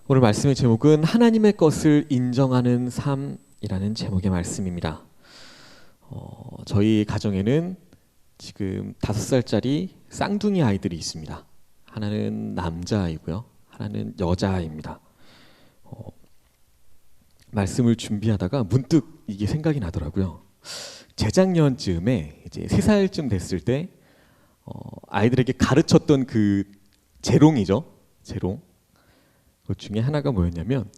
오늘 말씀의 제목은 하나님의 것을 인정하는 삶이라는 제목의 말씀입니다. 저희 가정에는 지금 5살짜리 쌍둥이 아이들이 있습니다. 하나는 남자아이고요, 하나는 여자아이입니다. 말씀을 준비하다가 문득 이게 생각이 나더라고요. 재작년쯤에 이제 3살쯤 됐을 때 아이들에게 가르쳤던 그 재롱이죠. 재롱. 그 중에 하나가 뭐였냐면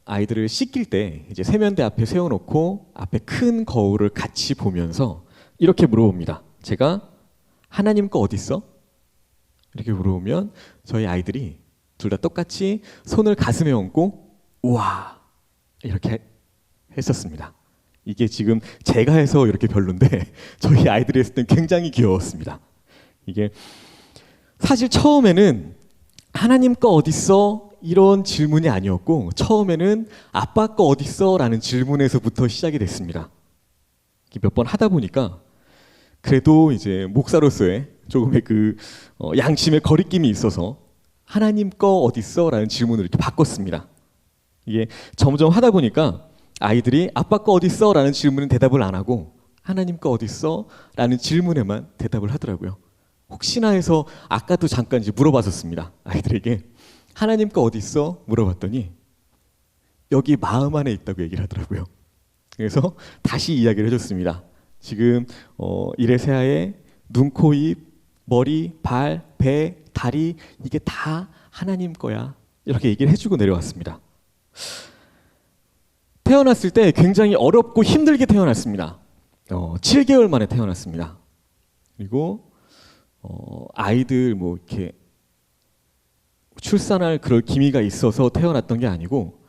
아이들을 씻길 때 이제 세면대 앞에 세워놓고 앞에 큰 거울을 같이 보면서 이렇게 물어봅니다. 제가 하나님 거 어디 있어? 이렇게 물어보면 저희 아이들이 둘 다 똑같이 손을 가슴에 얹고 우와 이렇게 했었습니다. 이게 지금 제가 해서 이렇게 별론데 저희 아이들이 했을 땐 굉장히 귀여웠습니다. 이게 사실 처음에는 하나님 거 어딨어? 이런 질문이 아니었고 처음에는 아빠 거 어딨어? 라는 질문에서부터 시작이 됐습니다. 몇 번 하다 보니까 그래도 이제 목사로서의 조금의 그 양심의 거리낌이 있어서 하나님 거 어딨어? 라는 질문을 이렇게 바꿨습니다. 이게 점점 하다 보니까 아이들이 아빠 거 어딨어? 라는 질문은 대답을 안 하고 하나님 거 어딨어? 라는 질문에만 대답을 하더라고요. 혹시나 해서 아까도 잠깐 이제 물어봤었습니다. 아이들에게 하나님 거 어디 있어? 물어봤더니 여기 마음 안에 있다고 얘기를 하더라고요. 그래서 다시 이야기를 해줬습니다. 지금 이레세아의 눈, 코, 입, 머리, 발, 배, 다리 이게 다 하나님 거야. 이렇게 얘기를 해주고 내려왔습니다. 태어났을 때 굉장히 어렵고 힘들게 태어났습니다. 7개월 만에 태어났습니다. 그리고 아이들 뭐 이렇게 출산할 그럴 기미가 있어서 태어났던 게 아니고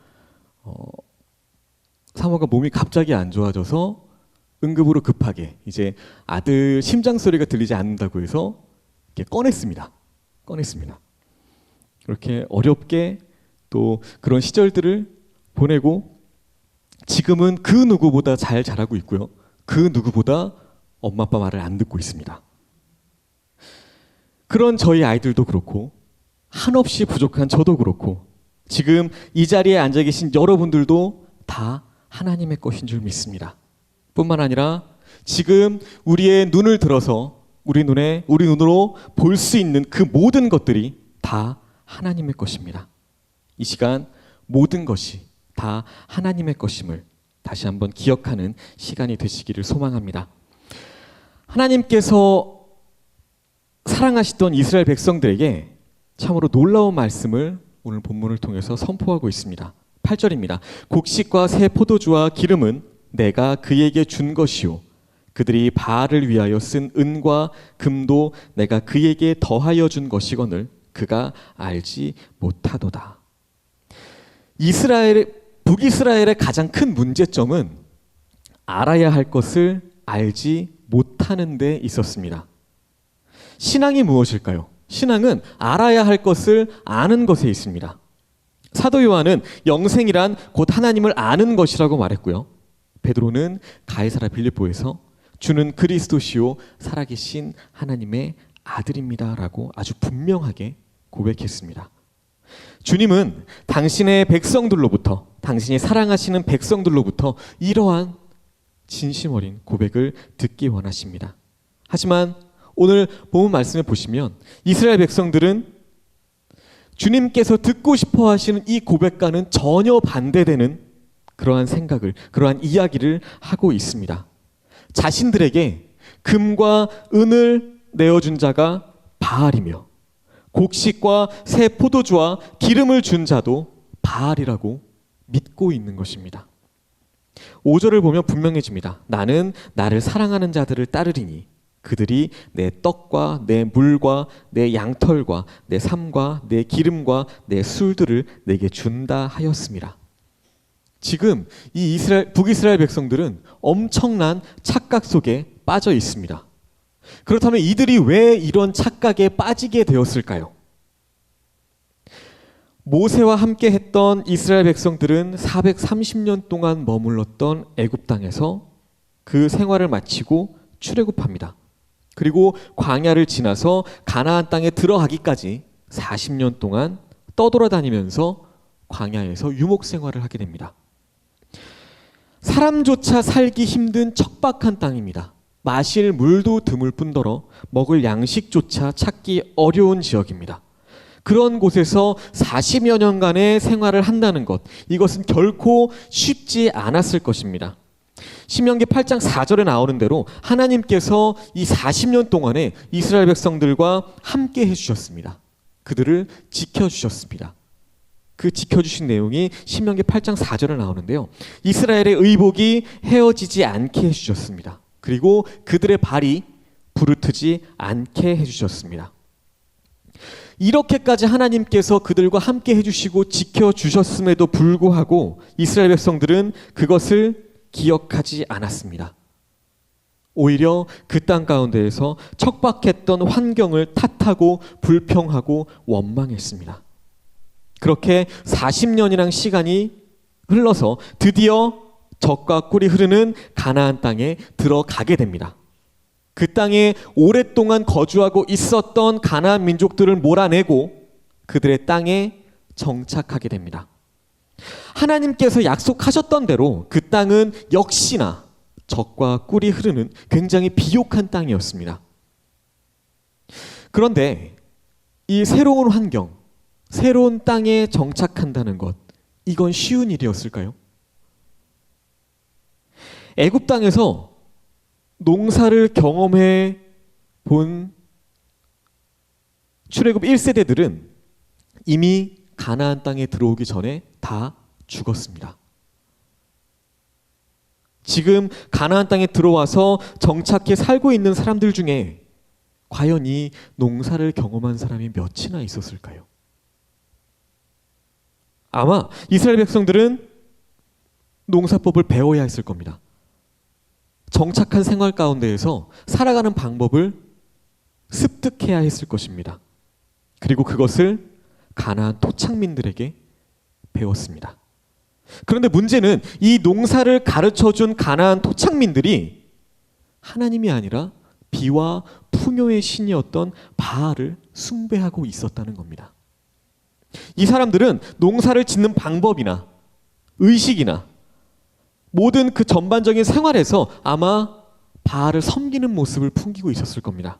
사모가 몸이 갑자기 안 좋아져서 응급으로 급하게 이제 아들 심장 소리가 들리지 않는다고 해서 이렇게 꺼냈습니다. 그렇게 어렵게 또 그런 시절들을 보내고 지금은 그 누구보다 잘 자라고 있고요. 그 누구보다 엄마 아빠 말을 안 듣고 있습니다. 그런 저희 아이들도 그렇고 한없이 부족한 저도 그렇고 지금 이 자리에 앉아 계신 여러분들도 다 하나님의 것인 줄 믿습니다. 뿐만 아니라 지금 우리의 눈을 들어서 우리 눈으로 볼 수 있는 그 모든 것들이 다 하나님의 것입니다. 이 시간 모든 것이 다 하나님의 것임을 다시 한번 기억하는 시간이 되시기를 소망합니다. 하나님께서 사랑하시던 이스라엘 백성들에게 참으로 놀라운 말씀을 오늘 본문을 통해서 선포하고 있습니다. 8절입니다. 곡식과 새 포도주와 기름은 내가 그에게 준 것이요 그들이 바알을 위하여 쓴 은과 금도 내가 그에게 더하여 준 것이거늘 그가 알지 못하도다. 북이스라엘의 가장 큰 문제점은 알아야 할 것을 알지 못하는 데 있었습니다. 신앙이 무엇일까요? 신앙은 알아야 할 것을 아는 것에 있습니다. 사도 요한은 영생이란 곧 하나님을 아는 것이라고 말했고요. 베드로는 가이사라 빌립보에서 주는 그리스도시요 살아계신 하나님의 아들입니다 라고 아주 분명하게 고백했습니다. 주님은 당신의 백성들로부터 당신이 사랑하시는 백성들로부터 이러한 진심 어린 고백을 듣기 원하십니다. 하지만 오늘 본문 말씀에 보시면 이스라엘 백성들은 주님께서 듣고 싶어 하시는 이 고백과는 전혀 반대되는 그러한 생각을, 그러한 이야기를 하고 있습니다. 자신들에게 금과 은을 내어준 자가 바알이며 곡식과 새 포도주와 기름을 준 자도 바알이라고 믿고 있는 것입니다. 5절을 보면 분명해집니다. 나는 나를 사랑하는 자들을 따르리니 그들이 내 떡과 내 물과 내 양털과 내 삶과 내 기름과 내 술들을 내게 준다 하였습니다. 지금 이 북이스라엘 백성들은 엄청난 착각 속에 빠져 있습니다. 그렇다면 이들이 왜 이런 착각에 빠지게 되었을까요? 모세와 함께 했던 이스라엘 백성들은 430년 동안 머물렀던 애굽 땅에서 그 생활을 마치고 출애굽합니다. 그리고 광야를 지나서 가나안 땅에 들어가기까지 40년 동안 떠돌아다니면서 광야에서 유목 생활을 하게 됩니다. 사람조차 살기 힘든 척박한 땅입니다. 마실 물도 드물 뿐더러 먹을 양식조차 찾기 어려운 지역입니다. 그런 곳에서 40여 년간의 생활을 한다는 것, 이것은 결코 쉽지 않았을 것입니다. 신명기 8장 4절에 나오는 대로 하나님께서 이 40년 동안에 이스라엘 백성들과 함께 해주셨습니다. 그들을 지켜주셨습니다. 그 지켜주신 내용이 신명기 8장 4절에 나오는데요. 이스라엘의 의복이 헤어지지 않게 해주셨습니다. 그리고 그들의 발이 부르트지 않게 해주셨습니다. 이렇게까지 하나님께서 그들과 함께 해주시고 지켜주셨음에도 불구하고 이스라엘 백성들은 그것을 기억하지 않았습니다. 오히려 그 땅 가운데에서 척박했던 환경을 탓하고 불평하고 원망했습니다. 그렇게 40년이란 시간이 흘러서 드디어 젖과 꿀이 흐르는 가나안 땅에 들어가게 됩니다. 그 땅에 오랫동안 거주하고 있었던 가나안 민족들을 몰아내고 그들의 땅에 정착하게 됩니다. 하나님께서 약속하셨던 대로 그 땅은 역시나 젖과 꿀이 흐르는 굉장히 비옥한 땅이었습니다. 그런데 이 새로운 환경, 새로운 땅에 정착한다는 것, 이건 쉬운 일이었을까요? 애굽 땅에서 농사를 경험해 본 출애굽 1세대들은 이미 가나안 땅에 들어오기 전에 다 죽었습니다. 지금 가나안 땅에 들어와서 정착해 살고 있는 사람들 중에 과연 이 농사를 경험한 사람이 몇이나 있었을까요? 아마 이스라엘 백성들은 농사법을 배워야 했을 겁니다. 정착한 생활 가운데에서 살아가는 방법을 습득해야 했을 것입니다. 그리고 그것을 가나안 토착민들에게 배웠습니다. 그런데 문제는 이 농사를 가르쳐준 가나안 토착민들이 하나님이 아니라 비와 풍요의 신이었던 바알을 숭배하고 있었다는 겁니다. 이 사람들은 농사를 짓는 방법이나 의식이나 모든 그 전반적인 생활에서 아마 바알을 섬기는 모습을 풍기고 있었을 겁니다.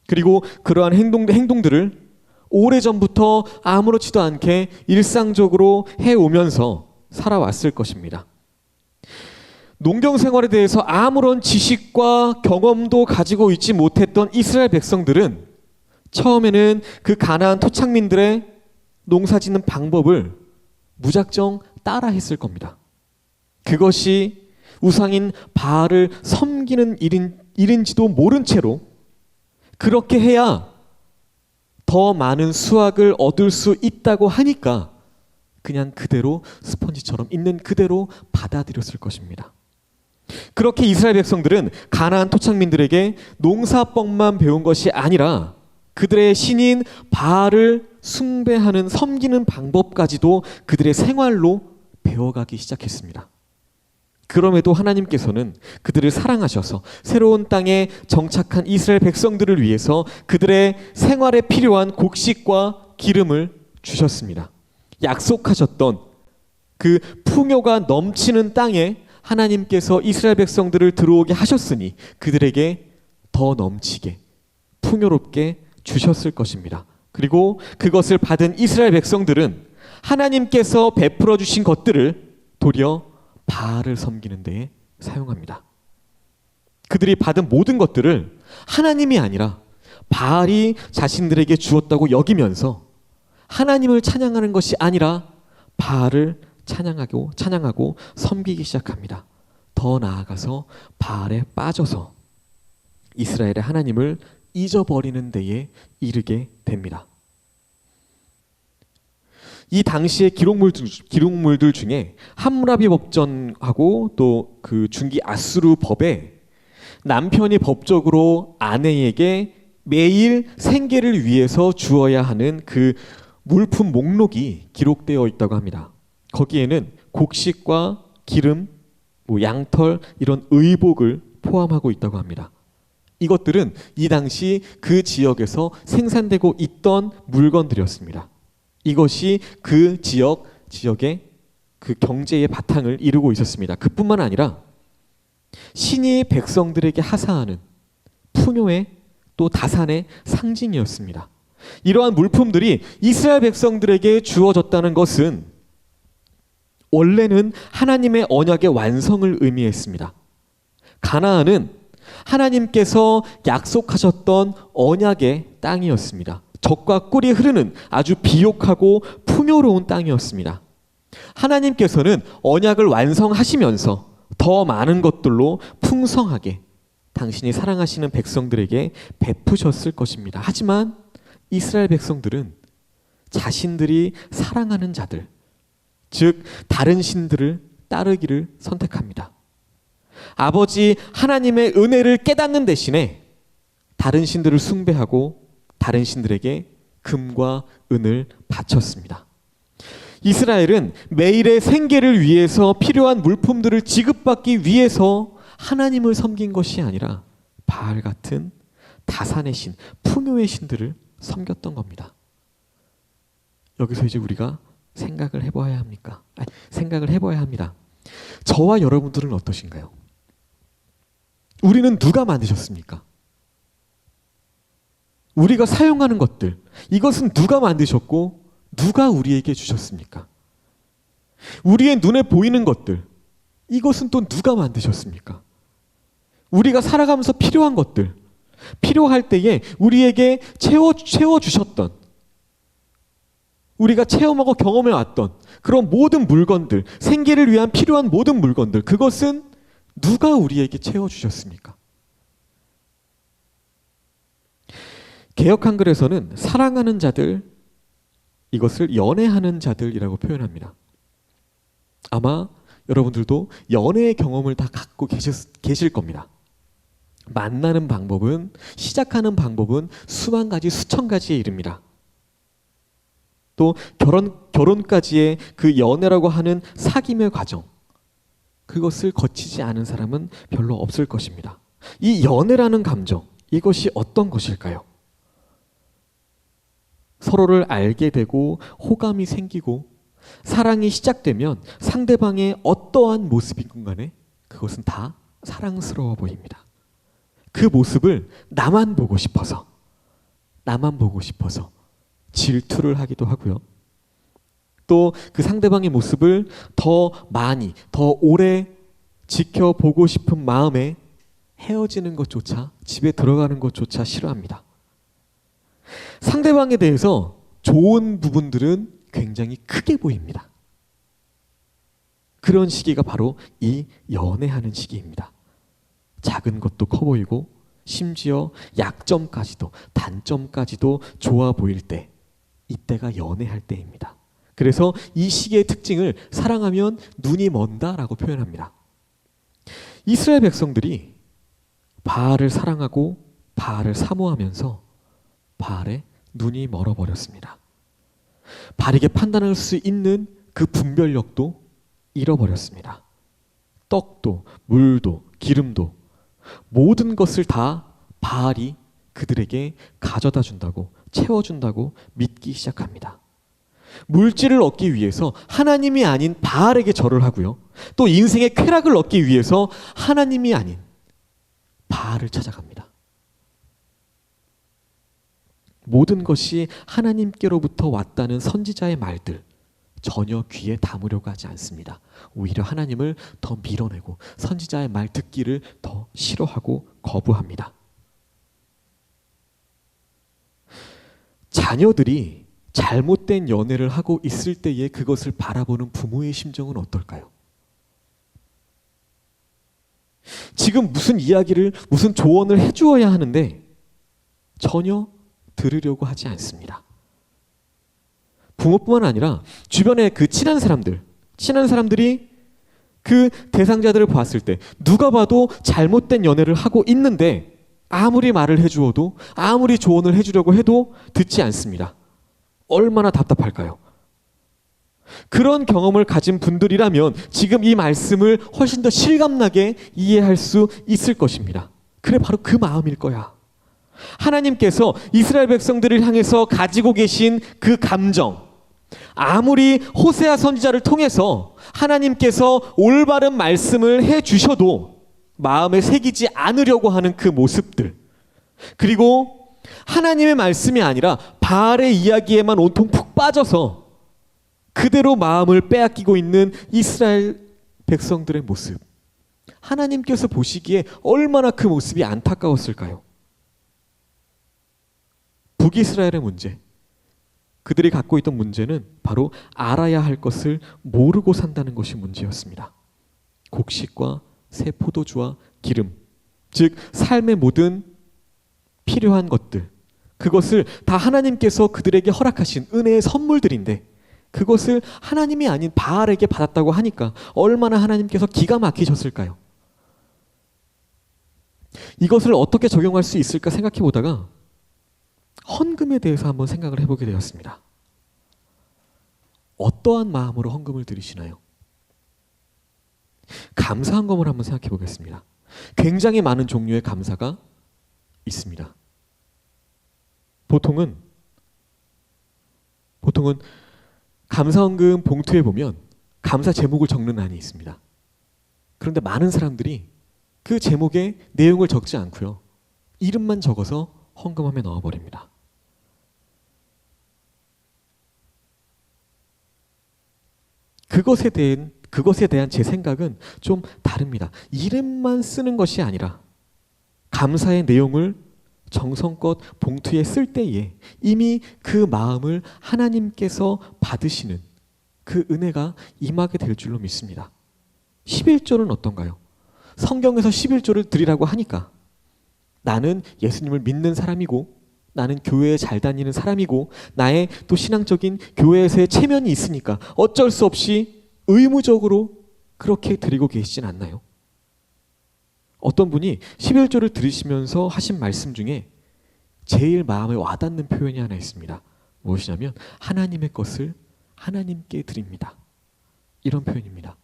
그리고 그러한 행동들을 오래전부터 아무렇지도 않게 일상적으로 해오면서 살아왔을 것입니다. 농경 생활에 대해서 아무런 지식과 경험도 가지고 있지 못했던 이스라엘 백성들은 처음에는 그 가나안 토착민들의 농사짓는 방법을 무작정 따라했을 겁니다. 그것이 우상인 바알을 섬기는 일인지도 모른 채로 그렇게 해야 더 많은 수확을 얻을 수 있다고 하니까 그냥 그대로 스펀지처럼 있는 그대로 받아들였을 것입니다. 그렇게 이스라엘 백성들은 가나안 토착민들에게 농사법만 배운 것이 아니라 그들의 신인 바알을 숭배하는 섬기는 방법까지도 그들의 생활로 배워가기 시작했습니다. 그럼에도 하나님께서는 그들을 사랑하셔서 새로운 땅에 정착한 이스라엘 백성들을 위해서 그들의 생활에 필요한 곡식과 기름을 주셨습니다. 약속하셨던 그 풍요가 넘치는 땅에 하나님께서 이스라엘 백성들을 들어오게 하셨으니 그들에게 더 넘치게 풍요롭게 주셨을 것입니다. 그리고 그것을 받은 이스라엘 백성들은 하나님께서 베풀어 주신 것들을 도리어 바알을 섬기는 데에 사용합니다. 그들이 받은 모든 것들을 하나님이 아니라 바알이 자신들에게 주었다고 여기면서 하나님을 찬양하는 것이 아니라 바알을 찬양하고 섬기기 시작합니다. 더 나아가서 바알에 빠져서 이스라엘의 하나님을 잊어버리는 데에 이르게 됩니다. 이 당시의 기록물들 중에 함무라비 법전하고 또 그 중기 아수르 법에 남편이 법적으로 아내에게 매일 생계를 위해서 주어야 하는 그 물품 목록이 기록되어 있다고 합니다. 거기에는 곡식과 기름, 양털 이런 의복을 포함하고 있다고 합니다. 이것들은 이 당시 그 지역에서 생산되고 있던 물건들이었습니다. 이것이 그 지역 지역에 그 경제의 바탕을 이루고 있었습니다. 그뿐만 아니라 신이 백성들에게 하사하는 풍요의 또 다산의 상징이었습니다. 이러한 물품들이 이스라엘 백성들에게 주어졌다는 것은 원래는 하나님의 언약의 완성을 의미했습니다. 가나안은 하나님께서 약속하셨던 언약의 땅이었습니다. 젖과 꿀이 흐르는 아주 비옥하고 풍요로운 땅이었습니다. 하나님께서는 언약을 완성하시면서 더 많은 것들로 풍성하게 당신이 사랑하시는 백성들에게 베푸셨을 것입니다. 하지만 이스라엘 백성들은 자신들이 사랑하는 자들, 즉 다른 신들을 따르기를 선택합니다. 아버지 하나님의 은혜를 깨닫는 대신에 다른 신들을 숭배하고 다른 신들에게 금과 은을 바쳤습니다. 이스라엘은 매일의 생계를 위해서 필요한 물품들을 지급받기 위해서 하나님을 섬긴 것이 아니라 바알 같은 다산의 신, 풍요의 신들을 섬겼던 겁니다. 여기서 이제 우리가 생각을 해봐야 합니다. 저와 여러분들은 어떠신가요? 우리는 누가 만드셨습니까? 우리가 사용하는 것들, 이것은 누가 만드셨고 누가 우리에게 주셨습니까? 우리의 눈에 보이는 것들, 이것은 또 누가 만드셨습니까? 우리가 살아가면서 필요한 것들, 필요할 때에 우리에게 채워주셨던, 우리가 체험하고 경험해왔던 그런 모든 물건들, 생계를 위한 필요한 모든 물건들, 그것은 누가 우리에게 채워주셨습니까? 개역 한글에서는 사랑하는 자들, 이것을 연애하는 자들이라고 표현합니다. 아마 여러분들도 연애의 경험을 다 갖고 계실 겁니다. 만나는 방법은, 시작하는 방법은 수만 가지, 수천 가지에 이릅니다. 또 결혼까지의 그 연애라고 하는 사귐의 과정, 그것을 거치지 않은 사람은 별로 없을 것입니다. 이 연애라는 감정, 이것이 어떤 것일까요? 서로를 알게 되고 호감이 생기고 사랑이 시작되면 상대방의 어떠한 모습이건 간에 그것은 다 사랑스러워 보입니다. 그 모습을 나만 보고 싶어서 질투를 하기도 하고요. 또 그 상대방의 모습을 더 많이, 더 오래 지켜보고 싶은 마음에 헤어지는 것조차, 집에 들어가는 것조차 싫어합니다. 상대방에 대해서 좋은 부분들은 굉장히 크게 보입니다. 그런 시기가 바로 이 연애하는 시기입니다. 작은 것도 커 보이고 심지어 약점까지도, 단점까지도 좋아 보일 때, 이때가 연애할 때입니다. 그래서 이 시기의 특징을 사랑하면 눈이 먼다라고 표현합니다. 이스라엘 백성들이 바알을 사랑하고 바알을 사모하면서 바알의 눈이 멀어버렸습니다. 바르게 판단할 수 있는 그 분별력도 잃어버렸습니다. 떡도, 물도, 기름도, 모든 것을 다 바알이 그들에게 가져다 준다고, 채워준다고 믿기 시작합니다. 물질을 얻기 위해서 하나님이 아닌 바알에게 절을 하고요. 또 인생의 쾌락을 얻기 위해서 하나님이 아닌 바알을 찾아갑니다. 모든 것이 하나님께로부터 왔다는 선지자의 말들, 전혀 귀에 담으려고 하지 않습니다. 오히려 하나님을 더 밀어내고 선지자의 말 듣기를 더 싫어하고 거부합니다. 자녀들이 잘못된 연애를 하고 있을 때에 그것을 바라보는 부모의 심정은 어떨까요? 지금 무슨 이야기를, 무슨 조언을 해주어야 하는데 전혀 들으려고 하지 않습니다. 부모뿐만 아니라 주변에 그 친한 사람들이 그 대상자들을 봤을 때 누가 봐도 잘못된 연애를 하고 있는데 아무리 말을 해주어도, 아무리 조언을 해주려고 해도 듣지 않습니다. 얼마나 답답할까요? 그런 경험을 가진 분들이라면 지금 이 말씀을 훨씬 더 실감나게 이해할 수 있을 것입니다. 그래, 바로 그 마음일 거야. 하나님께서 이스라엘 백성들을 향해서 가지고 계신 그 감정, 아무리 호세아 선지자를 통해서 하나님께서 올바른 말씀을 해주셔도 마음에 새기지 않으려고 하는 그 모습들, 그리고 하나님의 말씀이 아니라 바알의 이야기에만 온통 푹 빠져서 그대로 마음을 빼앗기고 있는 이스라엘 백성들의 모습, 하나님께서 보시기에 얼마나 그 모습이 안타까웠을까요? 북이스라엘의 문제, 그들이 갖고 있던 문제는 바로 알아야 할 것을 모르고 산다는 것이 문제였습니다. 곡식과 새 포도주와 기름, 즉 삶의 모든 필요한 것들, 그것을 다 하나님께서 그들에게 허락하신 은혜의 선물들인데 그것을 하나님이 아닌 바알에게 받았다고 하니까 얼마나 하나님께서 기가 막히셨을까요? 이것을 어떻게 적용할 수 있을까 생각해 보다가 헌금에 대해서 한번 생각을 해보게 되었습니다. 어떠한 마음으로 헌금을 드리시나요? 감사 헌금을 한번 생각해 보겠습니다. 굉장히 많은 종류의 감사가 있습니다. 보통은 감사 헌금 봉투에 보면 감사 제목을 적는欄이 있습니다. 그런데 많은 사람들이 그 제목에 내용을 적지 않고요, 이름만 적어서 헌금함에 넣어버립니다. 그것에 대한 제 생각은 좀 다릅니다. 이름만 쓰는 것이 아니라 감사의 내용을 정성껏 봉투에 쓸 때에 이미 그 마음을 하나님께서 받으시는 그 은혜가 임하게 될 줄로 믿습니다. 11조는 어떤가요? 성경에서 11조를 드리라고 하니까 나는 예수님을 믿는 사람이고 나는 교회에 잘 다니는 사람이고 나의 또 신앙적인 교회에서의 체면이 있으니까 어쩔 수 없이 의무적으로 그렇게 드리고 계시진 않나요? 어떤 분이 11조를 들으시면서 하신 말씀 중에 제일 마음에 와닿는 표현이 하나 있습니다. 무엇이냐면 하나님의 것을 하나님께 드립니다. 이런 표현입니다.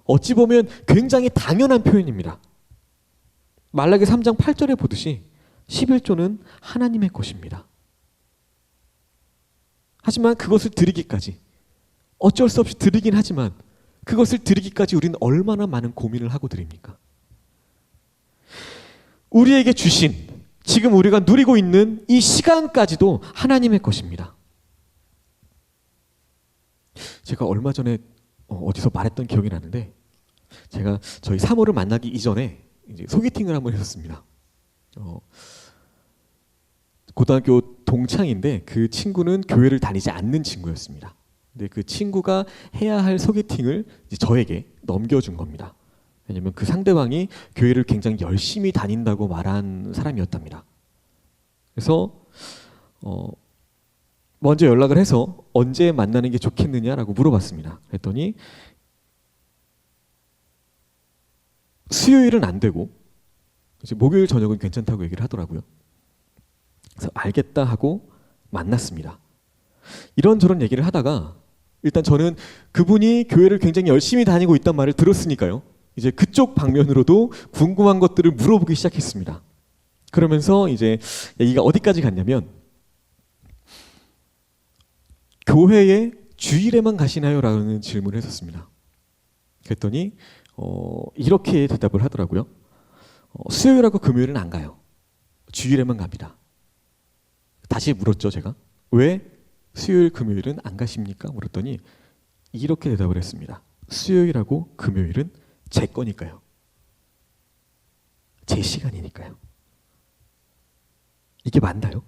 어찌 보면 굉장히 당연한 표현입니다. 말라기 3장 8절에 보듯이 11조는 하나님의 것입니다. 하지만 그것을 드리기까지, 어쩔 수 없이 드리긴 하지만 그것을 드리기까지 우리는 얼마나 많은 고민을 하고 드립니까? 우리에게 주신, 지금 우리가 누리고 있는 이 시간까지도 하나님의 것입니다. 제가 얼마 전에 어디서 말했던 기억이 나는데, 제가 저희 사모를 만나기 이전에 이제 소개팅을 한번 했었습니다. 고등학교 동창인데 그 친구는 교회를 다니지 않는 친구였습니다. 근데 그 친구가 해야 할 소개팅을 이제 저에게 넘겨준 겁니다. 왜냐면 그 상대방이 교회를 굉장히 열심히 다닌다고 말한 사람이었답니다. 그래서 먼저 연락을 해서 언제 만나는 게 좋겠느냐라고 물어봤습니다. 그랬더니 수요일은 안 되고 이제 목요일 저녁은 괜찮다고 얘기를 하더라고요. 그래서 알겠다 하고 만났습니다. 이런저런 얘기를 하다가 일단 저는 그분이 교회를 굉장히 열심히 다니고 있단 말을 들었으니까요, 이제 그쪽 방면으로도 궁금한 것들을 물어보기 시작했습니다. 그러면서 이제 얘기가 어디까지 갔냐면, 교회에 주일에만 가시나요? 라는 질문을 했었습니다. 그랬더니 이렇게 대답을 하더라고요. 수요일하고 금요일은 안 가요. 주일에만 갑니다. 다시 물었죠, 제가. 왜 수요일, 금요일은 안 가십니까? 물었더니 이렇게 대답을 했습니다. 수요일하고 금요일은 제 거니까요. 제 시간이니까요. 이게 맞나요?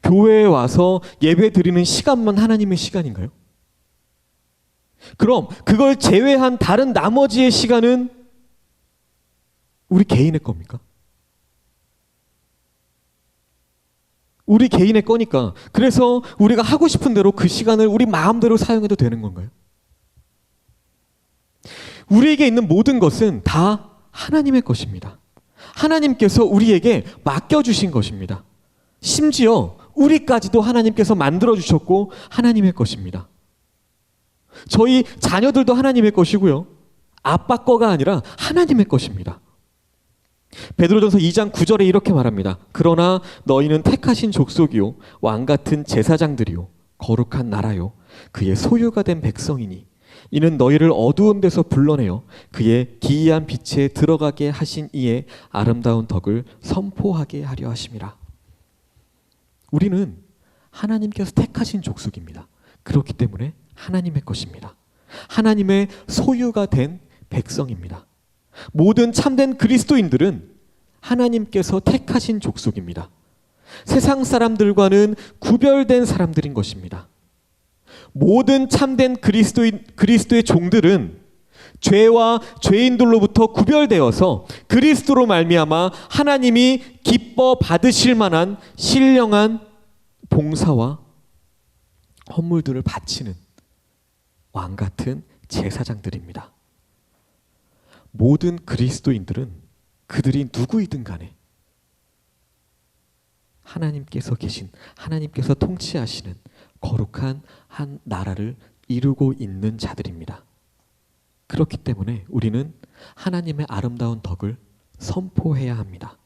교회에 와서 예배 드리는 시간만 하나님의 시간인가요? 그럼 그걸 제외한 다른 나머지의 시간은 우리 개인의 겁니까? 우리 개인의 거니까 그래서 우리가 하고 싶은 대로 그 시간을 우리 마음대로 사용해도 되는 건가요? 우리에게 있는 모든 것은 다 하나님의 것입니다. 하나님께서 우리에게 맡겨주신 것입니다. 심지어 우리까지도 하나님께서 만들어주셨고 하나님의 것입니다. 저희 자녀들도 하나님의 것이고요, 아빠 거가 아니라 하나님의 것입니다. 베드로전서 2장 9절에 이렇게 말합니다. 그러나 너희는 택하신 족속이요 왕같은 제사장들이요 거룩한 나라요 그의 소유가 된 백성이니 이는 너희를 어두운 데서 불러내어 그의 기이한 빛에 들어가게 하신 이의 아름다운 덕을 선포하게 하려 하심이라. 우리는 하나님께서 택하신 족속입니다. 그렇기 때문에 하나님의 것입니다. 하나님의 소유가 된 백성입니다. 모든 참된 그리스도인들은 하나님께서 택하신 족속입니다. 세상 사람들과는 구별된 사람들인 것입니다. 모든 참된 그리스도의 종들은 죄와 죄인들로부터 구별되어서 그리스도로 말미암아 하나님이 기뻐 받으실 만한 신령한 봉사와 헌물들을 바치는 왕 같은 제사장들입니다. 모든 그리스도인들은 그들이 누구이든 간에 하나님께서 계신, 하나님께서 통치하시는 거룩한 한 나라를 이루고 있는 자들입니다. 그렇기 때문에 우리는 하나님의 아름다운 덕을 선포해야 합니다.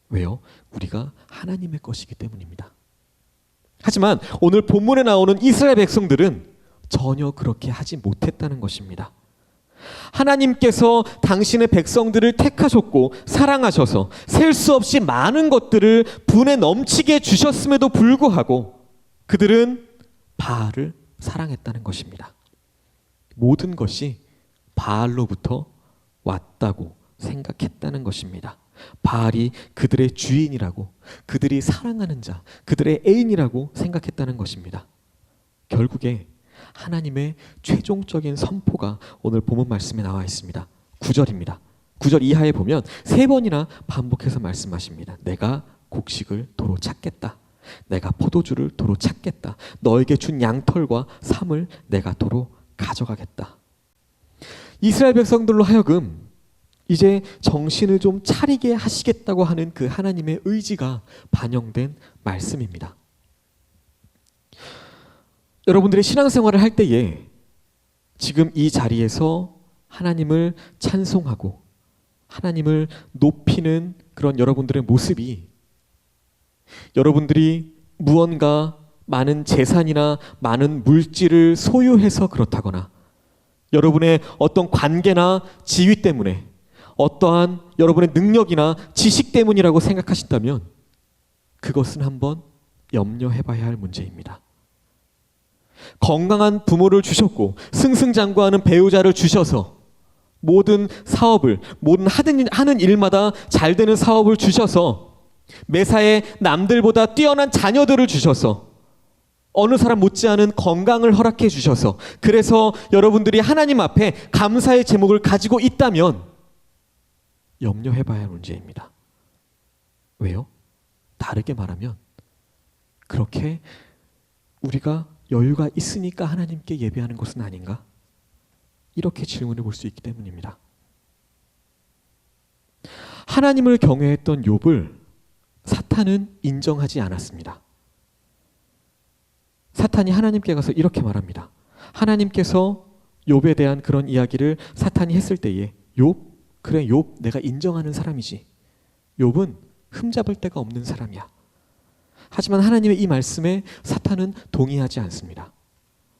왜요? 우리가 하나님의 것이기 때문입니다. 하지만 오늘 본문에 나오는 이스라엘 백성들은 전혀 그렇게 하지 못했다는 것입니다. 하나님께서 당신의 백성들을 택하셨고 사랑하셔서 셀 수 없이 많은 것들을 분에 넘치게 주셨음에도 불구하고 그들은 바알을 사랑했다는 것입니다. 모든 것이 바알로부터 왔다고 생각했다는 것입니다. 바알이 그들의 주인이라고, 그들이 사랑하는 자, 그들의 애인이라고 생각했다는 것입니다. 결국에 하나님의 최종적인 선포가 오늘 본문 말씀에 나와 있습니다. 9절입니다. 9절 이하에 보면 3번이나 반복해서 말씀하십니다. 내가 곡식을 도로 찾겠다. 내가 포도주를 도로 찾겠다. 너에게 준 양털과 삶을 내가 도로 가져가겠다. 이스라엘 백성들로 하여금 이제 정신을 좀 차리게 하시겠다고 하는 그 하나님의 의지가 반영된 말씀입니다. 여러분들의 신앙생활을 할 때에 지금 이 자리에서 하나님을 찬송하고 하나님을 높이는 그런 여러분들의 모습이 여러분들이 무언가 많은 재산이나 많은 물질을 소유해서 그렇다거나 여러분의 어떤 관계나 지위 때문에 어떠한 여러분의 능력이나 지식 때문이라고 생각하신다면 그것은 한번 염려해 봐야 할 문제입니다. 건강한 부모를 주셨고 승승장구하는 배우자를 주셔서 모든 사업을, 모든 하는 일마다 잘 되는 사업을 주셔서 매사에 남들보다 뛰어난 자녀들을 주셔서 어느 사람 못지않은 건강을 허락해 주셔서 그래서 여러분들이 하나님 앞에 감사의 제목을 가지고 있다면 염려해 봐야 할 문제입니다. 왜요? 다르게 말하면 그렇게 우리가 여유가 있으니까 하나님께 예배하는 것은 아닌가? 이렇게 질문해 볼 수 있기 때문입니다. 하나님을 경외했던 욥을 사탄은 인정하지 않았습니다. 사탄이 하나님께 가서 이렇게 말합니다. 하나님께서 욥에 대한 그런 이야기를 사탄이 했을 때에 욥, 그래 욥 내가 인정하는 사람이지. 욥은 흠잡을 데가 없는 사람이야. 하지만 하나님의 이 말씀에 사탄은 동의하지 않습니다.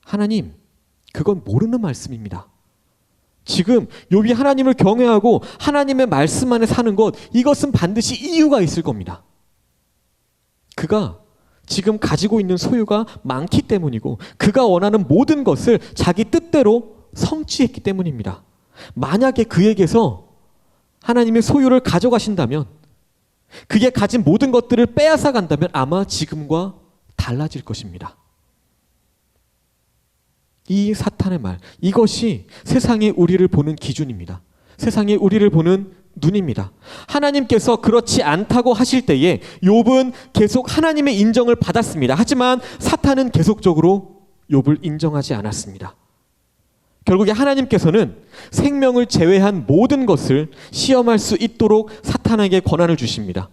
하나님, 그건 모르는 말씀입니다. 지금 욥이 하나님을 경외하고 하나님의 말씀 안에 사는 것, 이것은 반드시 이유가 있을 겁니다. 그가 지금 가지고 있는 소유가 많기 때문이고 그가 원하는 모든 것을 자기 뜻대로 성취했기 때문입니다. 만약에 그에게서 하나님의 소유를 가져가신다면, 그게 가진 모든 것들을 빼앗아 간다면 아마 지금과 달라질 것입니다. 이 사탄의 말, 이것이 세상에 우리를 보는 기준입니다. 세상에 우리를 보는 눈입니다. 하나님께서 그렇지 않다고 하실 때에 욥은 계속 하나님의 인정을 받았습니다. 하지만 사탄은 계속적으로 욥을 인정하지 않았습니다. 결국에 하나님께서는 생명을 제외한 모든 것을 시험할 수 있도록 사탄에게 권한을 주십니다.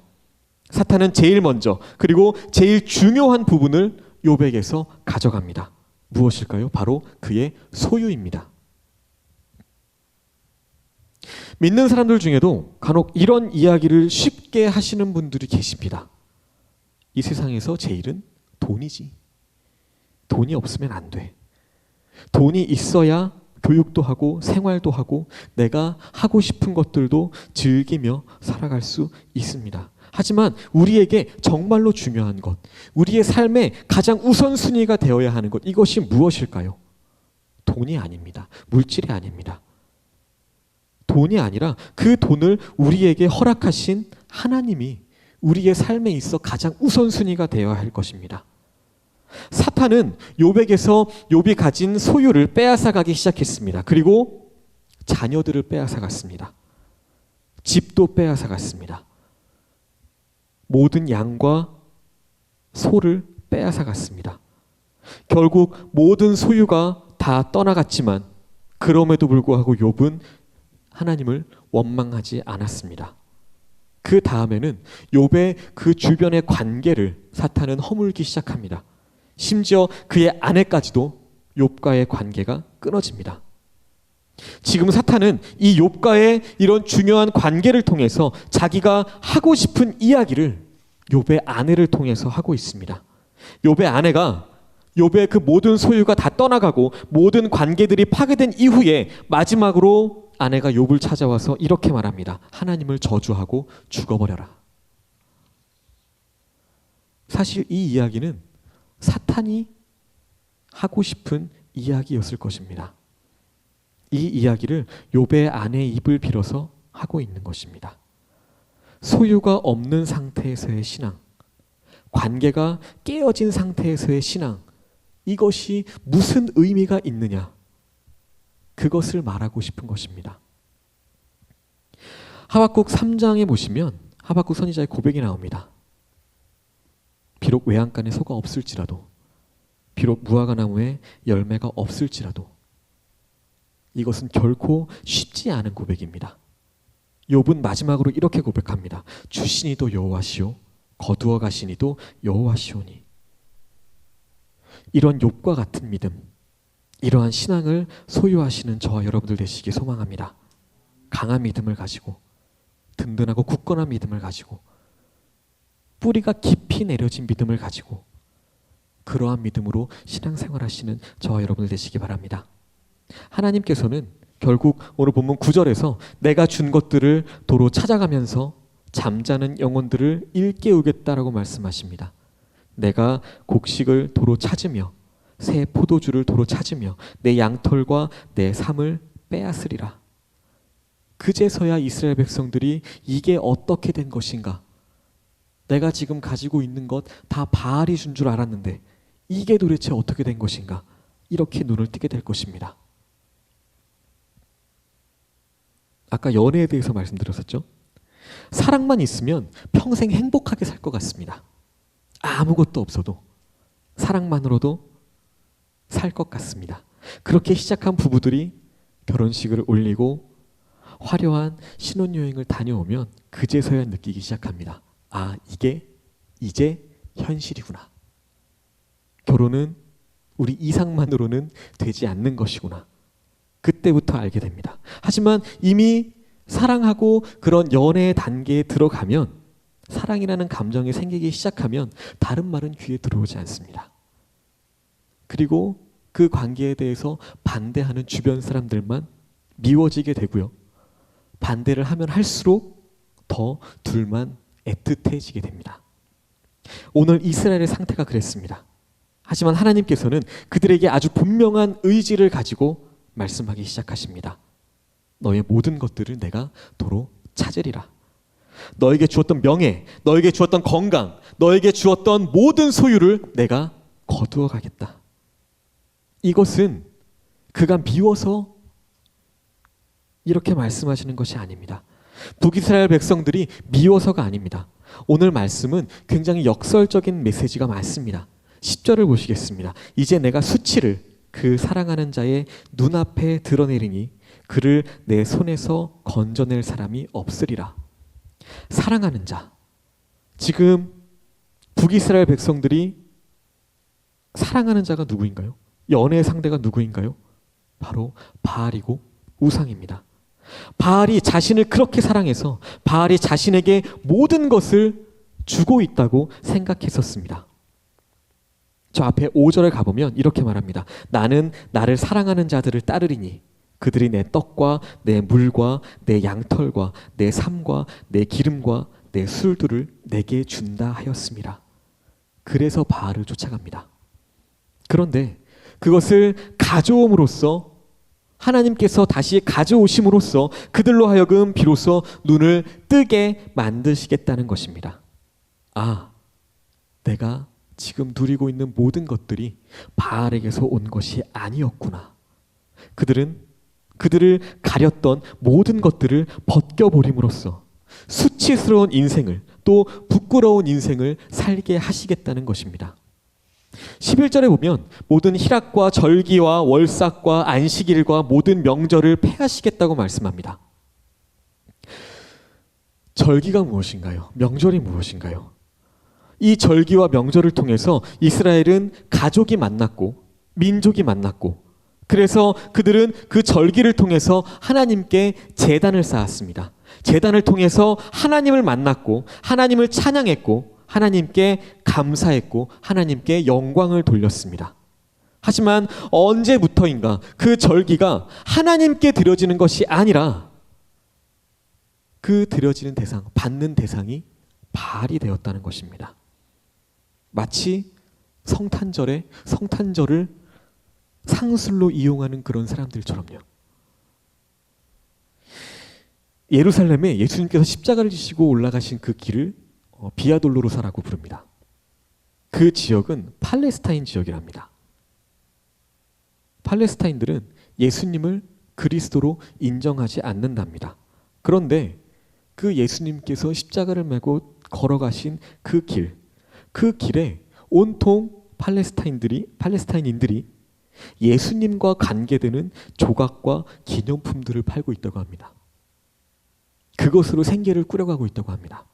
사탄은 제일 먼저 그리고 제일 중요한 부분을 욥에게서 가져갑니다. 무엇일까요? 바로 그의 소유입니다. 믿는 사람들 중에도 간혹 이런 이야기를 쉽게 하시는 분들이 계십니다. 이 세상에서 제일은 돈이지. 돈이 없으면 안 돼. 돈이 있어야 교육도 하고 생활도 하고 내가 하고 싶은 것들도 즐기며 살아갈 수 있습니다. 하지만 우리에게 정말로 중요한 것, 우리의 삶의 가장 우선순위가 되어야 하는 것, 이것이 무엇일까요? 돈이 아닙니다. 물질이 아닙니다. 돈이 아니라 그 돈을 우리에게 허락하신 하나님이 우리의 삶에 있어 가장 우선순위가 되어야 할 것입니다. 사탄은 욥에게서 욥이 가진 소유를 빼앗아가기 시작했습니다. 그리고 자녀들을 빼앗아갔습니다. 집도 빼앗아갔습니다. 모든 양과 소를 빼앗아갔습니다. 결국 모든 소유가 다 떠나갔지만 그럼에도 불구하고 욥은 하나님을 원망하지 않았습니다. 그 다음에는 욥의 그 주변의 관계를 사탄은 허물기 시작합니다. 심지어 그의 아내까지도 욥과의 관계가 끊어집니다. 지금 사탄은 이 욥과의 이런 중요한 관계를 통해서 자기가 하고 싶은 이야기를 욥의 아내를 통해서 하고 있습니다. 욥의 아내가 욥의 그 모든 소유가 다 떠나가고 모든 관계들이 파괴된 이후에 마지막으로 아내가 욥을 찾아와서 이렇게 말합니다. 하나님을 저주하고 죽어버려라. 사실 이 이야기는 사탄이 하고 싶은 이야기였을 것입니다. 이 이야기를 욥의 아내의 입을 빌어서 하고 있는 것입니다. 소유가 없는 상태에서의 신앙, 관계가 깨어진 상태에서의 신앙, 이것이 무슨 의미가 있느냐? 그것을 말하고 싶은 것입니다. 하박국 3장에 보시면 하박국 선지자의 고백이 나옵니다. 비록 외양간에 소가 없을지라도, 비록 무화과 나무에 열매가 없을지라도 이것은 결코 쉽지 않은 고백입니다. 욥은 마지막으로 이렇게 고백합니다. 주시니도 여호와시오, 거두어 가시니도 여호와시오니. 이런 욥과 같은 믿음, 이러한 신앙을 소유하시는 저와 여러분들 되시기 소망합니다. 강한 믿음을 가지고, 든든하고 굳건한 믿음을 가지고, 뿌리가 깊이 내려진 믿음을 가지고 그러한 믿음으로 신앙생활 하시는 저와 여러분들 되시기 바랍니다. 하나님께서는 결국 오늘 본문 9절에서 내가 준 것들을 도로 찾아가면서 잠자는 영혼들을 일깨우겠다라고 말씀하십니다. 내가 곡식을 도로 찾으며 새 포도주를 도로 찾으며 내 양털과 내 삶을 빼앗으리라. 그제서야 이스라엘 백성들이 이게 어떻게 된 것인가? 내가 지금 가지고 있는 것 다 바알이 준 줄 알았는데 이게 도대체 어떻게 된 것인가? 이렇게 눈을 뜨게 될 것입니다. 아까 연애에 대해서 말씀드렸었죠? 사랑만 있으면 평생 행복하게 살 것 같습니다. 아무것도 없어도 사랑만으로도 살 것 같습니다. 그렇게 시작한 부부들이 결혼식을 올리고 화려한 신혼여행을 다녀오면 그제서야 느끼기 시작합니다. 아, 이게 이제 현실이구나. 결혼은 우리 이상만으로는 되지 않는 것이구나. 그때부터 알게 됩니다. 하지만 이미 사랑하고 그런 연애의 단계에 들어가면, 사랑이라는 감정이 생기기 시작하면 다른 말은 귀에 들어오지 않습니다. 그리고 그 관계에 대해서 반대하는 주변 사람들만 미워지게 되고요. 반대를 하면 할수록 더 둘만 애틋해지게 됩니다. 오늘 이스라엘의 상태가 그랬습니다. 하지만 하나님께서는 그들에게 아주 분명한 의지를 가지고 말씀하기 시작하십니다. 너의 모든 것들을 내가 도로 찾으리라. 너에게 주었던 명예, 너에게 주었던 건강, 너에게 주었던 모든 소유를 내가 거두어 가겠다. 이것은 그가 미워서 이렇게 말씀하시는 것이 아닙니다. 북이스라엘 백성들이 미워서가 아닙니다. 오늘 말씀은 굉장히 역설적인 메시지가 많습니다. 10절을 보시겠습니다. 이제 내가 수치를 그 사랑하는 자의 눈앞에 드러내리니 그를 내 손에서 건져낼 사람이 없으리라. 사랑하는 자. 지금 북이스라엘 백성들이 사랑하는 자가 누구인가요? 연애의 상대가 누구인가요? 바로 바알이고 우상입니다. 바알이 자신을 그렇게 사랑해서 바알이 자신에게 모든 것을 주고 있다고 생각했었습니다. 저 앞에 5절에 가보면 이렇게 말합니다. 나는 나를 사랑하는 자들을 따르리니 그들이 내 떡과 내 물과 내 양털과 내 삶과 내 기름과 내 술들을 내게 준다 하였습니다. 그래서 바알을 쫓아갑니다. 그런데 그것을 가져옴으로써 하나님께서 다시 가져오심으로써 그들로 하여금 비로소 눈을 뜨게 만드시겠다는 것입니다. 아, 내가 지금 누리고 있는 모든 것들이 바알에게서 온 것이 아니었구나. 그들을 가렸던 모든 것들을 벗겨버림으로써 수치스러운 인생을 또 부끄러운 인생을 살게 하시겠다는 것입니다. 11절에 보면 모든 희락과 절기와 월삭과 안식일과 모든 명절을 폐하시겠다고 말씀합니다. 절기가 무엇인가요? 명절이 무엇인가요? 이 절기와 명절을 통해서 이스라엘은 가족이 만났고 민족이 만났고 그래서 그들은 그 절기를 통해서 하나님께 제단을 쌓았습니다. 제단을 통해서 하나님을 만났고 하나님을 찬양했고 하나님께 감사했고 하나님께 영광을 돌렸습니다. 하지만 언제부터인가 그 절기가 하나님께 드려지는 것이 아니라 그 드려지는 대상, 받는 대상이 바알이 되었다는 것입니다. 마치 성탄절을 상술로 이용하는 그런 사람들처럼요. 예루살렘에 예수님께서 십자가를 지시고 올라가신 그 길을 비아 돌로로사라고 부릅니다. 그 지역은 팔레스타인 지역이랍니다. 팔레스타인들은 예수님을 그리스도로 인정하지 않는답니다. 그런데 그 예수님께서 십자가를 메고 걸어가신 그 길에 온통 팔레스타인인들이 예수님과 관계되는 조각과 기념품들을 팔고 있다고 합니다. 그것으로 생계를 꾸려가고 있다고 합니다.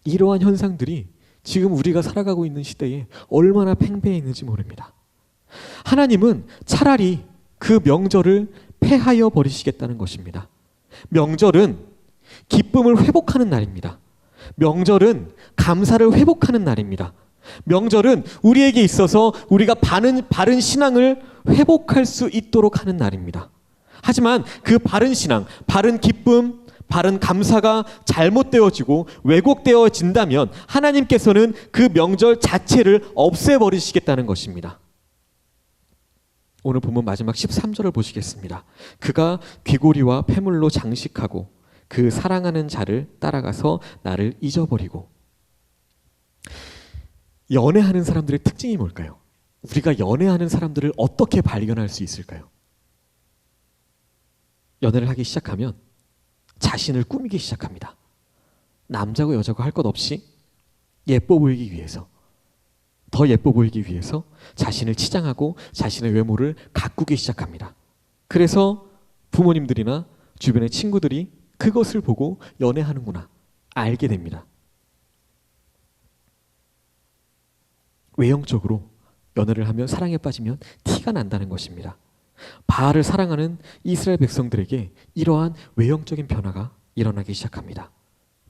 이러한 현상들이 지금 우리가 살아가고 있는 시대에 얼마나 팽배했는지 모릅니다. 하나님은 차라리 그 명절을 폐하여 버리시겠다는 것입니다. 명절은 기쁨을 회복하는 날입니다. 명절은 감사를 회복하는 날입니다. 명절은 우리에게 있어서 우리가 바른 신앙을 회복할 수 있도록 하는 날입니다. 하지만 그 바른 신앙, 바른 기쁨, 바른 감사가 잘못되어지고 왜곡되어진다면 하나님께서는 그 명절 자체를 없애버리시겠다는 것입니다. 오늘 본문 마지막 13절을 보시겠습니다. 그가 귀고리와 폐물로 장식하고 그 사랑하는 자를 따라가서 나를 잊어버리고. 연애하는 사람들의 특징이 뭘까요? 우리가 연애하는 사람들을 어떻게 발견할 수 있을까요? 연애를 하기 시작하면 자신을 꾸미기 시작합니다. 남자고 여자고 할 것 없이 예뻐 보이기 위해서, 더 예뻐 보이기 위해서 자신을 치장하고 자신의 외모를 가꾸기 시작합니다. 그래서 부모님들이나 주변의 친구들이 그것을 보고 연애하는구나 알게 됩니다. 외형적으로 연애를 하면 사랑에 빠지면 티가 난다는 것입니다. 바알을 사랑하는 이스라엘 백성들에게 이러한 외형적인 변화가 일어나기 시작합니다.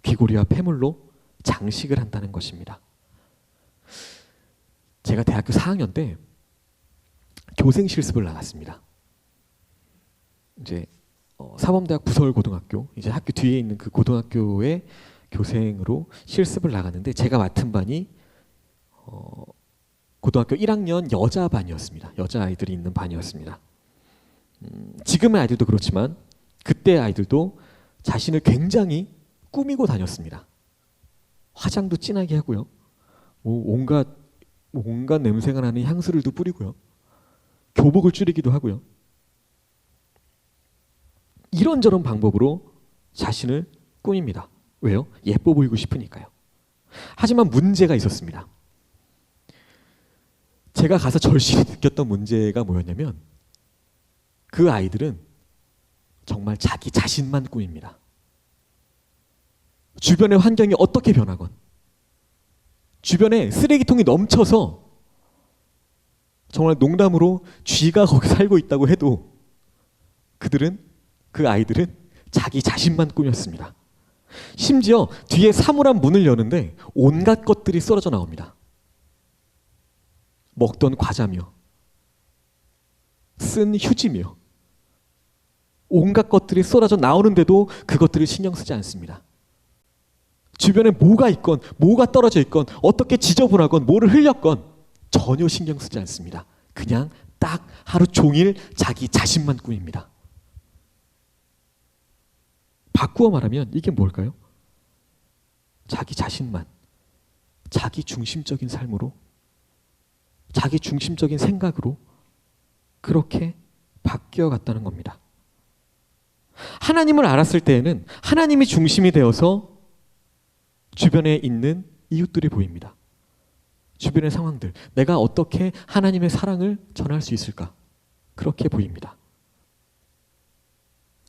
귀고리와 폐물로 장식을 한다는 것입니다. 제가 대학교 4학년 때 교생 실습을 나갔습니다. 이제 사범대학 부서울고등학교, 이제 학교 뒤에 있는 그 고등학교의 교생으로 실습을 나갔는데 제가 맡은 반이 고등학교 1학년 여자 반이었습니다. 여자 아이들이 있는 반이었습니다. 지금의 아이들도 그렇지만 그때 아이들도 자신을 굉장히 꾸미고 다녔습니다. 화장도 진하게 하고요. 온갖 냄새가 나는 향수를도 뿌리고요. 교복을 줄이기도 하고요. 이런저런 방법으로 자신을 꾸밉니다. 왜요? 예뻐 보이고 싶으니까요. 하지만 문제가 있었습니다. 제가 가서 절실히 느꼈던 문제가 뭐였냐면 그 아이들은 정말 자기 자신만 꾸밉니다. 주변의 환경이 어떻게 변하건, 주변에 쓰레기통이 넘쳐서 정말 농담으로 쥐가 거기 살고 있다고 해도 그들은 그 아이들은 자기 자신만 꾸몄습니다. 심지어 뒤에 사물함 문을 여는데 온갖 것들이 쏟아져 나옵니다. 먹던 과자며 쓴 휴지며 온갖 것들이 쏟아져 나오는데도 그것들을 신경 쓰지 않습니다. 주변에 뭐가 있건 뭐가 떨어져 있건 어떻게 지저분하건 뭐를 흘렸건 전혀 신경 쓰지 않습니다. 그냥 딱 하루 종일 자기 자신만 꾸밉니다. 바꾸어 말하면 이게 뭘까요? 자기 자신만, 자기 중심적인 삶으로, 자기 중심적인 생각으로 그렇게 바뀌어 갔다는 겁니다. 하나님을 알았을 때에는 하나님이 중심이 되어서 주변에 있는 이웃들이 보입니다. 주변의 상황들, 내가 어떻게 하나님의 사랑을 전할 수 있을까? 그렇게 보입니다.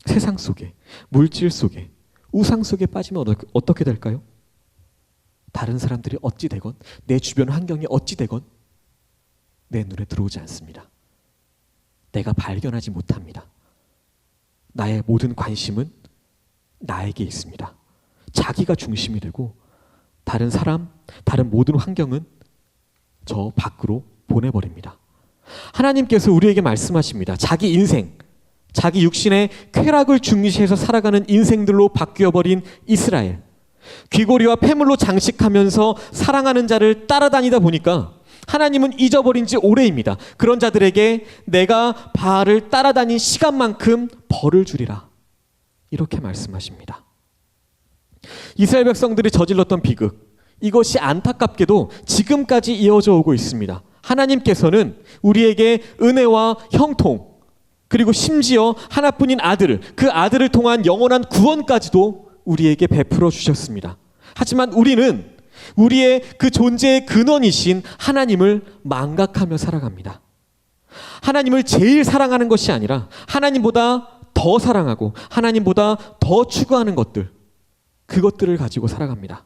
세상 속에, 물질 속에, 우상 속에 빠지면 어떻게 될까요? 다른 사람들이 어찌 되건, 내 주변 환경이 어찌 되건 내 눈에 들어오지 않습니다. 내가 발견하지 못합니다. 나의 모든 관심은 나에게 있습니다. 자기가 중심이 되고 다른 사람, 다른 모든 환경은 저 밖으로 보내버립니다. 하나님께서 우리에게 말씀하십니다. 자기 인생, 자기 육신의 쾌락을 중시해서 살아가는 인생들로 바뀌어버린 이스라엘, 귀고리와 폐물로 장식하면서 사랑하는 자를 따라다니다 보니까 하나님은 잊어버린 지 오래입니다. 그런 자들에게 내가 바알을 따라다닌 시간만큼 벌을 주리라, 이렇게 말씀하십니다. 이스라엘 백성들이 저질렀던 비극, 이것이 안타깝게도 지금까지 이어져 오고 있습니다. 하나님께서는 우리에게 은혜와 형통, 그리고 심지어 하나뿐인 아들, 그 아들을 통한 영원한 구원까지도 우리에게 베풀어 주셨습니다. 하지만 우리는 우리의 그 존재의 근원이신 하나님을 망각하며 살아갑니다. 하나님을 제일 사랑하는 것이 아니라 하나님보다 더 사랑하고 하나님보다 더 추구하는 것들, 그것들을 가지고 살아갑니다.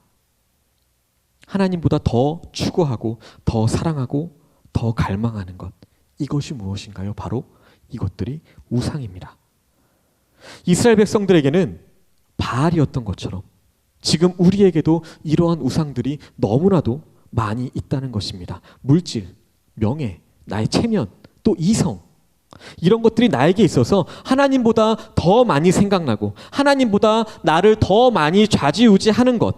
하나님보다 더 추구하고 더 사랑하고 더 갈망하는 것, 이것이 무엇인가요? 바로 이것들이 우상입니다. 이스라엘 백성들에게는 바알이었던 것처럼 지금 우리에게도 이러한 우상들이 너무나도 많이 있다는 것입니다. 물질, 명예, 나의 체면, 또 이성, 이런 것들이 나에게 있어서 하나님보다 더 많이 생각나고 하나님보다 나를 더 많이 좌지우지하는 것,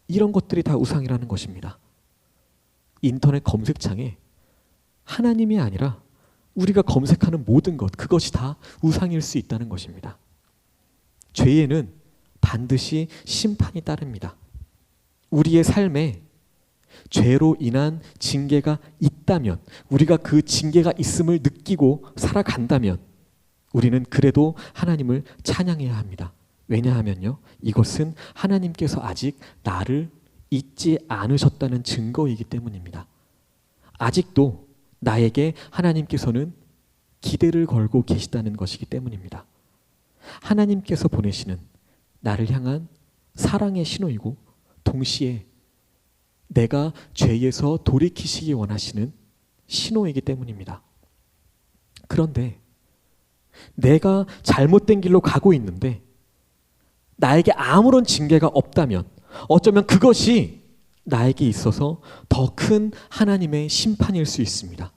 이런 것들이 다 우상이라는 것입니다. 인터넷 검색창에 하나님이 아니라 우리가 검색하는 모든 것, 그것이 다 우상일 수 있다는 것입니다. 죄에는 반드시 심판이 따릅니다. 우리의 삶에 죄로 인한 징계가 있다면, 우리가 그 징계가 있음을 느끼고 살아간다면 우리는 그래도 하나님을 찬양해야 합니다. 왜냐하면요, 이것은 하나님께서 아직 나를 잊지 않으셨다는 증거이기 때문입니다. 아직도 나에게 하나님께서는 기대를 걸고 계시다는 것이기 때문입니다. 하나님께서 보내시는 나를 향한 사랑의 신호이고 동시에 내가 죄에서 돌이키시기 원하시는 신호이기 때문입니다. 그런데 내가 잘못된 길로 가고 있는데 나에게 아무런 징계가 없다면 어쩌면 그것이 나에게 있어서 더 큰 하나님의 심판일 수 있습니다.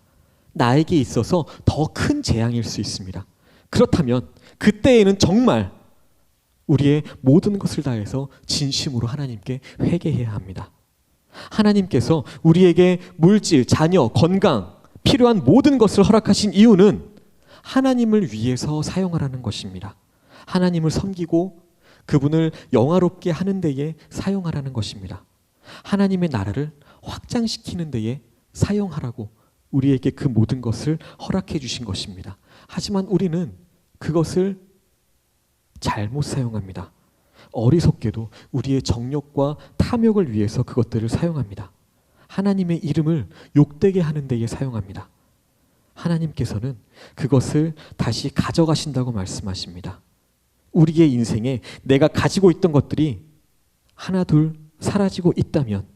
나에게 있어서 더 큰 재앙일 수 있습니다. 그렇다면 그때에는 정말 우리의 모든 것을 다해서 진심으로 하나님께 회개해야 합니다. 하나님께서 우리에게 물질, 자녀, 건강, 필요한 모든 것을 허락하신 이유는 하나님을 위해서 사용하라는 것입니다. 하나님을 섬기고 그분을 영화롭게 하는 데에 사용하라는 것입니다. 하나님의 나라를 확장시키는 데에 사용하라고 우리에게 그 모든 것을 허락해 주신 것입니다. 하지만 우리는 그것을 잘못 사용합니다. 어리석게도 우리의 정욕과 탐욕을 위해서 그것들을 사용합니다. 하나님의 이름을 욕되게 하는 데에 사용합니다. 하나님께서는 그것을 다시 가져가신다고 말씀하십니다. 우리의 인생에 내가 가지고 있던 것들이 하나 둘 사라지고 있다면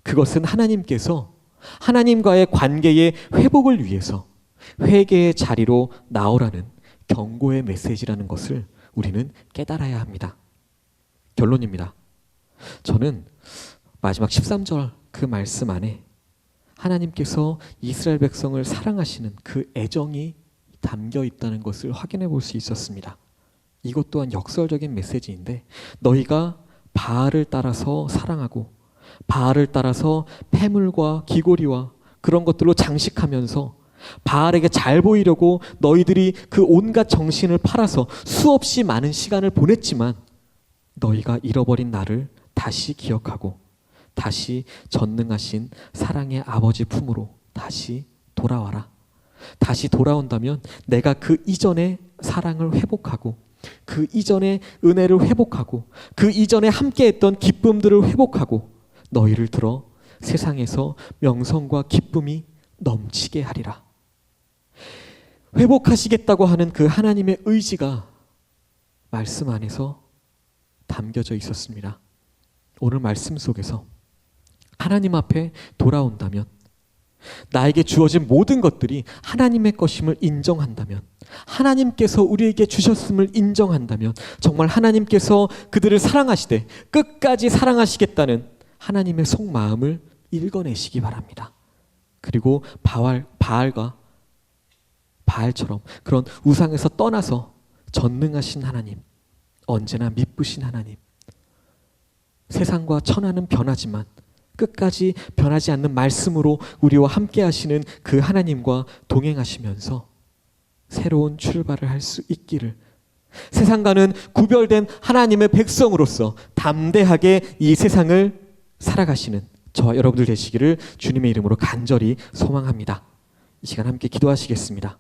그것은 하나님께서 하나님과의 관계의 회복을 위해서 회개의 자리로 나오라는 경고의 메시지라는 것을 우리는 깨달아야 합니다. 결론입니다. 저는 마지막 13절 그 말씀 안에 하나님께서 이스라엘 백성을 사랑하시는 그 애정이 담겨 있다는 것을 확인해 볼 수 있었습니다. 이것 또한 역설적인 메시지인데, 너희가 바알을 따라서 사랑하고 바알을 따라서 패물과 귀고리와 그런 것들로 장식하면서 바알에게 잘 보이려고 너희들이 그 온갖 정신을 팔아서 수없이 많은 시간을 보냈지만, 너희가 잃어버린 나를 다시 기억하고 다시 전능하신 사랑의 아버지 품으로 다시 돌아와라. 다시 돌아온다면 내가 그 이전의 사랑을 회복하고 그 이전의 은혜를 회복하고 그 이전에 함께했던 기쁨들을 회복하고 너희를 들어 세상에서 명성과 기쁨이 넘치게 하리라. 회복하시겠다고 하는 그 하나님의 의지가 말씀 안에서 담겨져 있었습니다. 오늘 말씀 속에서 하나님 앞에 돌아온다면, 나에게 주어진 모든 것들이 하나님의 것임을 인정한다면, 하나님께서 우리에게 주셨음을 인정한다면, 정말 하나님께서 그들을 사랑하시되 끝까지 사랑하시겠다는 하나님의 속마음을 읽어내시기 바랍니다. 그리고 바알처럼 그런 우상에서 떠나서 전능하신 하나님, 언제나 미쁘신 하나님, 세상과 천하는 변하지만 끝까지 변하지 않는 말씀으로 우리와 함께 하시는 그 하나님과 동행하시면서 새로운 출발을 할 수 있기를, 세상과는 구별된 하나님의 백성으로서 담대하게 이 세상을 살아가시는 저와 여러분들 되시기를 주님의 이름으로 간절히 소망합니다. 이 시간 함께 기도하시겠습니다.